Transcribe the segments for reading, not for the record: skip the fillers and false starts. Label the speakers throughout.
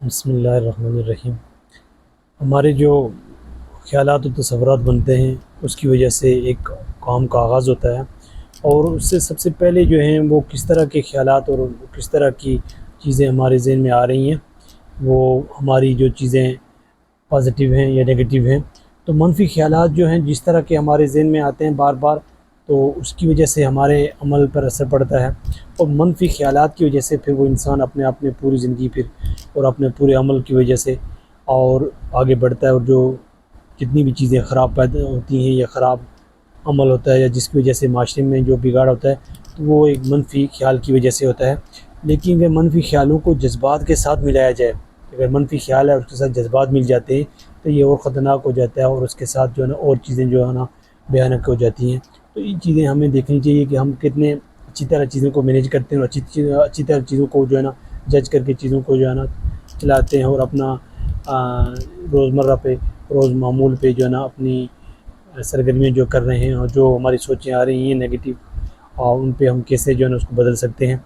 Speaker 1: بسم اللہ الرحمن الرحیم۔ ہمارے جو خیالات و تصورات بنتے ہیں اس کی وجہ سے ایک کام کا آغاز ہوتا ہے، اور اس سے سب سے پہلے جو ہیں وہ کس طرح کے خیالات اور کس طرح کی چیزیں ہمارے ذہن میں آ رہی ہیں، وہ ہماری جو چیزیں پازیٹیو ہیں یا نیگیٹیو ہیں۔ تو منفی خیالات جو ہیں جس طرح کے ہمارے ذہن میں آتے ہیں بار بار، تو اس کی وجہ سے ہمارے عمل پر اثر پڑتا ہے، اور منفی خیالات کی وجہ سے پھر وہ انسان اپنے پوری زندگی پھر اور اپنے پورے عمل کی وجہ سے اور آگے بڑھتا ہے، اور جو جتنی بھی چیزیں خراب پیدا ہوتی ہیں یا خراب عمل ہوتا ہے یا جس کی وجہ سے معاشرے میں جو بگاڑ ہوتا ہے، تو وہ ایک منفی خیال کی وجہ سے ہوتا ہے۔ لیکن اگر منفی خیالوں کو جذبات کے ساتھ ملایا جائے، اگر منفی خیال ہے اور اس کے ساتھ جذبات مل جاتے ہیں تو یہ اور خطرناک ہو جاتا ہے، اور اس کے ساتھ جو ہے نا اور چیزیں جو ہے نا بھیانک ہو جاتی ہیں۔ تو یہ چیزیں ہمیں دیکھنی چاہیے کہ ہم کتنے اچھی طرح چیزوں کو مینیج کرتے ہیں، اور اچھی طرح چیزوں کو جو ہے نا جج کر کے چیزوں کو جو ہے نا چلاتے ہیں، اور اپنا روزمرہ پہ روز معمول پہ جو ہے نا اپنی سرگرمیاں جو کر رہے ہیں اور جو ہماری سوچیں آ رہی ہیں نیگیٹیو، اور ان پہ ہم کیسے جو ہے نا اس کو بدل سکتے ہیں۔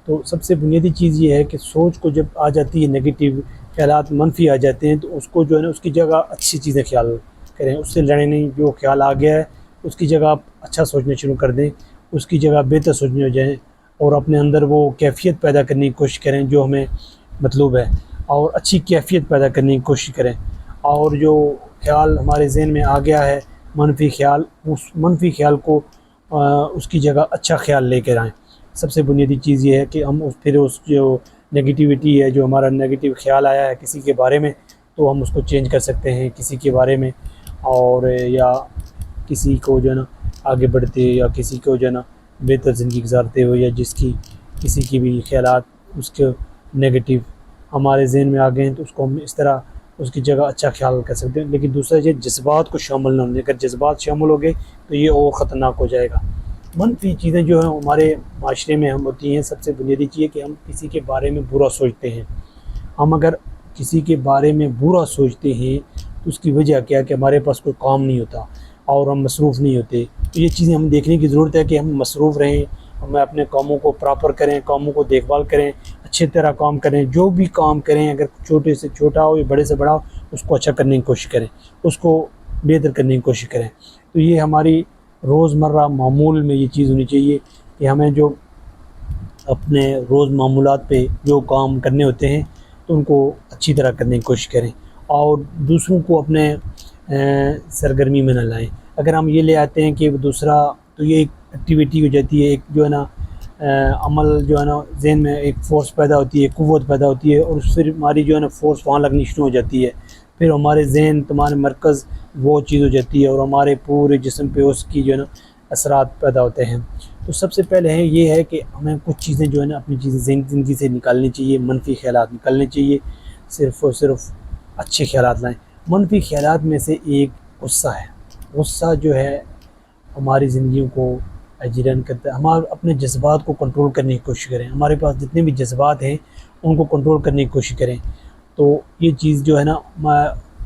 Speaker 1: تو سب سے بنیادی چیز یہ ہے کہ سوچ کو جب آ جاتی ہے نیگیٹیو خیالات منفی آ جاتے ہیں، تو اس کو جو ہے نا اس کی جگہ اچھی چیزیں خیال کریں، اس سے لڑیں نہیں۔ جو خیال آ گیا ہے اس کی جگہ آپ اچھا سوچنا شروع کر دیں، اس کی جگہ بہتر سوچنے ہو جائیں، اور اپنے اندر وہ کیفیت پیدا کرنے کی کوشش کریں جو ہمیں مطلوب ہے، اور اچھی کیفیت پیدا کرنے کی کوشش کریں۔ اور جو خیال ہمارے ذہن میں آ گیا ہے منفی خیال، اس منفی خیال کو اس کی جگہ اچھا خیال لے کر آئیں۔ سب سے بنیادی چیز یہ ہے کہ ہم پھر اس جو نگیٹیوٹی ہے، جو ہمارا نگیٹیو خیال آیا ہے کسی کے بارے میں، تو ہم اس کو چینج کر سکتے ہیں کسی کے بارے میں، اور یا کسی کو جو ہے نا آگے بڑھتے یا کسی کو جو ہے نا بہتر زندگی گزارتے ہوئے، یا جس کی کسی کی بھی خیالات اس کے نگیٹیو ہمارے ذہن میں آ گئے ہیں، تو اس کو ہم اس طرح اس کی جگہ اچھا خیال کر سکتے ہیں۔ لیکن دوسرا یہ جذبات کو شامل نہ ہونے، اگر جذبات شامل ہو گئے تو یہ اور خطرناک ہو جائے گا۔ منفی چیزیں جو ہیں ہمارے معاشرے میں ہم ہوتی ہیں، سب سے بنیادی چیز ہے کہ ہم کسی کے بارے میں برا سوچتے ہیں۔ ہم اگر کسی کے بارے میں برا سوچتے ہیں تو اس کی وجہ کیا ہے کہ ہمارے پاس کوئی کام نہیں ہوتا اور ہم مصروف نہیں ہوتے۔ تو یہ چیزیں ہم دیکھنے کی ضرورت ہے کہ ہم مصروف رہیں، ہم اپنے کاموں کو پراپر کریں، کاموں کو دیکھ بھال کریں، اچھی طرح کام کریں، جو بھی کام کریں اگر چھوٹے سے چھوٹا ہو یا بڑے سے بڑا ہو، اس کو اچھا کرنے کی کوشش کریں، اس کو بہتر کرنے کی کوشش کریں۔ تو یہ ہماری روزمرہ معمول میں یہ چیز ہونی چاہیے کہ ہمیں جو اپنے روز معمولات پہ جو کام کرنے ہوتے ہیں تو ان کو اچھی طرح کرنے کی کوشش کریں، اور دوسروں کو اپنے سرگرمی میں نہ لائیں۔ اگر ہم یہ لے آتے ہیں کہ دوسرا، تو یہ ایک ایکٹیویٹی ہو جاتی ہے، ایک جو ہے نا عمل جو ہے نا ذہن میں ایک فورس پیدا ہوتی ہے، قوت پیدا ہوتی ہے، اور پھر ہماری جو ہے نا فورس وہاں لگنی شروع ہو جاتی ہے، پھر ہمارے ذہن تمہارے مرکز وہ چیز ہو جاتی ہے، اور ہمارے پورے جسم پہ اس کی جو ہے نا اثرات پیدا ہوتے ہیں۔ تو سب سے پہلے یہ ہے کہ ہمیں کچھ چیزیں جو ہے نا اپنی چیزیں زندگی سے نکالنی چاہیے، منفی خیالات نکالنے چاہیے، صرف اور صرف اچھے خیالات لائیں۔ منفی خیالات میں سے ایک غصہ ہے۔ غصہ جو ہے ہماری زندگیوں کو اجیرن کرتا ہے۔ ہم اپنے جذبات کو کنٹرول کرنے کی کوشش کریں، ہمارے پاس جتنے بھی جذبات ہیں ان کو کنٹرول کرنے کی کوشش کریں۔ تو یہ چیز جو ہے نا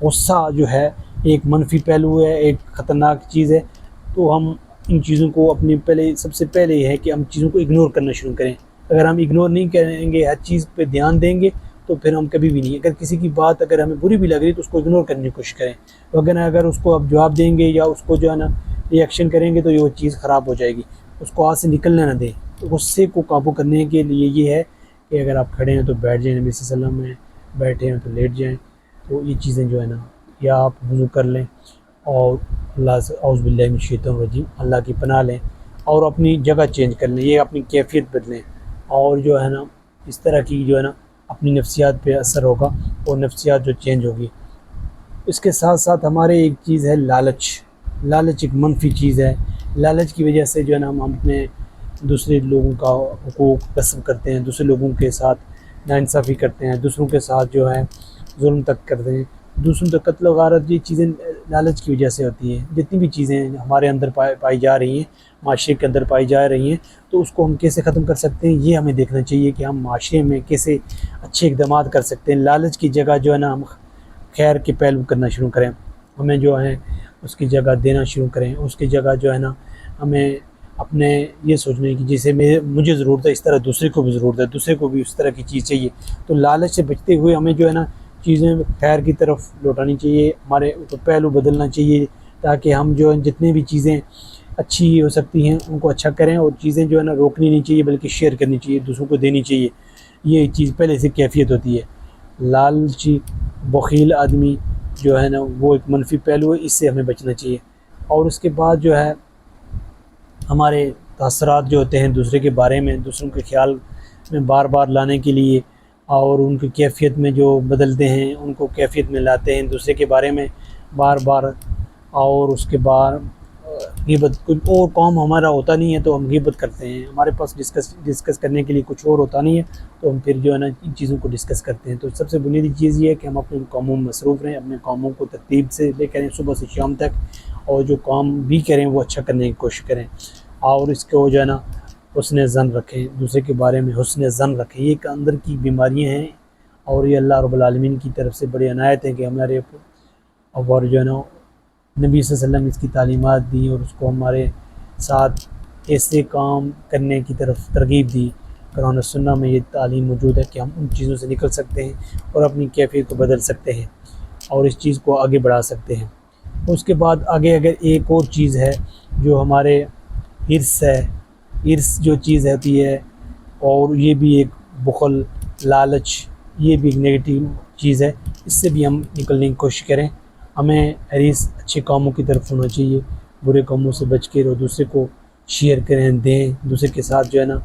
Speaker 1: غصہ جو ہے ایک منفی پہلو ہے، ایک خطرناک چیز ہے۔ تو ہم ان چیزوں کو اپنی سب سے پہلے یہ ہے کہ ہم چیزوں کو اگنور کرنا شروع کریں۔ اگر ہم اگنور نہیں کریں گے، ہر چیز پہ دھیان دیں گے، تو پھر ہم کبھی بھی نہیں، اگر کسی کی بات اگر ہمیں بری بھی لگ رہی تو اس کو اگنور کرنے کی کوشش کریں، اگر اس کو آپ جواب دیں گے یا اس کو جو ہے نا ری ایکشن کریں گے تو یہ چیز خراب ہو جائے گی، اس کو ہاتھ سے نکلنے نہ دیں۔ تو غصے کو قابو کرنے کے لیے یہ ہے کہ اگر آپ کھڑے ہیں تو بیٹھ جائیں، نبی صلی اللہ علیہ وسلم میں بیٹھے ہیں تو لیٹ جائیں۔ تو یہ چیزیں جو ہے نا، یا آپ وضو کر لیں اور اللہ سے اعوذ باللہ من الشیطان الرجیم اللہ کی پناہ لیں، اور اپنی جگہ چینج کر لیں، یہ اپنی کیفیت بدلیں، اور جو ہے نا اس طرح کی جو ہے نا اپنی نفسیات پہ اثر ہوگا اور نفسیات جو چینج ہوگی۔ اس کے ساتھ ساتھ ہمارے ایک چیز ہے لالچ۔ لالچ ایک منفی چیز ہے۔ لالچ کی وجہ سے جو ہے نا ہم اپنے دوسرے لوگوں کا حقوق غصب کرتے ہیں، دوسرے لوگوں کے ساتھ ناانصافی کرتے ہیں، دوسروں کے ساتھ جو ہے ظلم تک کرتے ہیں، دوسروں تک قتل و غارت۔ یہ چیزیں لالچ کی وجہ سے ہوتی ہیں۔ جتنی بھی چیزیں ہمارے اندر پائی جا رہی ہیں، معاشرے کے اندر پائی جا رہی ہیں، تو اس کو ہم کیسے ختم کر سکتے ہیں، یہ ہمیں دیکھنا چاہیے کہ ہم معاشرے میں کیسے اچھے اقدامات کر سکتے ہیں۔ لالچ کی جگہ جو ہے نا ہم خیر کے پہلو کرنا شروع کریں، ہمیں جو ہے اس کی جگہ دینا شروع کریں، اس کی جگہ جو ہے نا ہمیں اپنے یہ سوچنے کی جیسے مجھے ضرورت ہے اس طرح دوسرے کو بھی ضرورت ہے، دوسرے کو بھی اس طرح کی چیز چاہیے. تو لالچ سے بچتے ہوئے ہمیں جو ہے نا چیزیں خیر کی طرف لوٹانی چاہیے، ہمارے پہلو بدلنا چاہیے، تاکہ ہم جو ہے جتنی بھی چیزیں اچھی ہو سکتی ہیں ان کو اچھا کریں، اور چیزیں جو ہے نا روکنی نہیں چاہیے بلکہ شیئر کرنی چاہیے، دوسروں کو دینی چاہیے. یہ چیز پہلے سے کیفیت ہوتی ہے. لالچی بخیل آدمی جو ہے نا وہ ایک منفی پہلو ہے، اس سے ہمیں بچنا چاہیے. اور اس کے بعد جو ہے ہمارے تاثرات جو ہوتے ہیں دوسرے کے بارے میں، دوسروں کے خیال میں بار بار لانے کے لیے، اور ان کی کیفیت میں جو بدلتے ہیں ان کو کیفیت میں لاتے ہیں دوسرے کے بارے میں بار بار. اور اس کے بعد غیبت، کوئی اور کام ہمارا ہوتا نہیں ہے تو ہم غیبت کرتے ہیں، ہمارے پاس ڈسکس کرنے کے لیے کچھ اور ہوتا نہیں ہے تو ہم پھر جو ہے نا ان چیزوں کو ڈسکس کرتے ہیں. تو سب سے بنیادی چیز یہ ہے کہ ہم اپنے کاموں میں مصروف رہیں، اپنے کاموں کو ترتیب سے لے کریں صبح سے شام تک، اور جو کام بھی کریں وہ اچھا کرنے کی کوشش کریں. اور اس کو جو ہے نا حسن ظن رکھیں، دوسرے کے بارے میں حسن ظن رکھیں. یہ ایک اندر کی بیماریاں ہیں، اور یہ اللہ رب العالمین کی طرف سے بڑی عنایت ہے کہ ہمارے اور جو ہے نا نبی صلی اللہ علیہ وسلم اس کی تعلیمات دی، اور اس کو ہمارے ساتھ ایسے کام کرنے کی طرف ترغیب دی. قرآن و سنہ میں یہ تعلیم موجود ہے کہ ہم ان چیزوں سے نکل سکتے ہیں اور اپنی کیفیت کو بدل سکتے ہیں اور اس چیز کو آگے بڑھا سکتے ہیں. اس کے بعد آگے اگر ایک اور چیز ہے جو ہمارے حرص ہے، حرص جو چیز ہوتی ہے، اور یہ بھی ایک بخل، لالچ، یہ بھی ایک نگیٹو چیز ہے. اس سے بھی ہم نکلنے کی کوشش کریں. ہمیں حرص اچھے کاموں کی طرف ہونا چاہیے، برے کاموں سے بچ کے اور دوسرے کو شیئر کریں، دیں دوسرے کے ساتھ جو ہے نا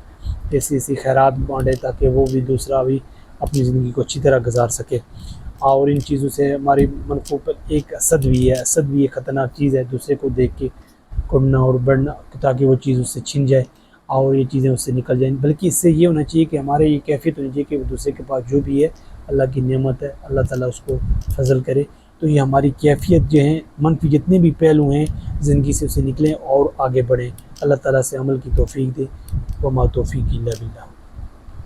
Speaker 1: ایسی خیرات بانٹیں تاکہ وہ بھی دوسرا بھی اپنی زندگی کو اچھی طرح گزار سکے. اور ان چیزوں سے ہماری منفوں پر ایک حسد بھی ہے، حسد بھی ایک خطرناک چیز ہے، دوسرے کو دیکھ کے کڑنا اور بڑھنا تاکہ وہ چیز اس سے چھن جائے اور یہ چیزیں اس سے نکل جائیں. بلکہ اس سے یہ ہونا چاہیے کہ ہمارے یہ کیفیت ہونی چاہیے کہ وہ دوسرے کے پاس جو بھی ہے اللہ کی نعمت ہے، اللہ تعالیٰ اس کو فضل کرے. تو یہ ہماری کیفیت جو ہیں منفی جتنے بھی پہلو ہیں زندگی سے اسے نکلیں اور آگے بڑھیں. اللہ تعالیٰ سے عمل کی توفیق دے. وما توفیق الا باللہ.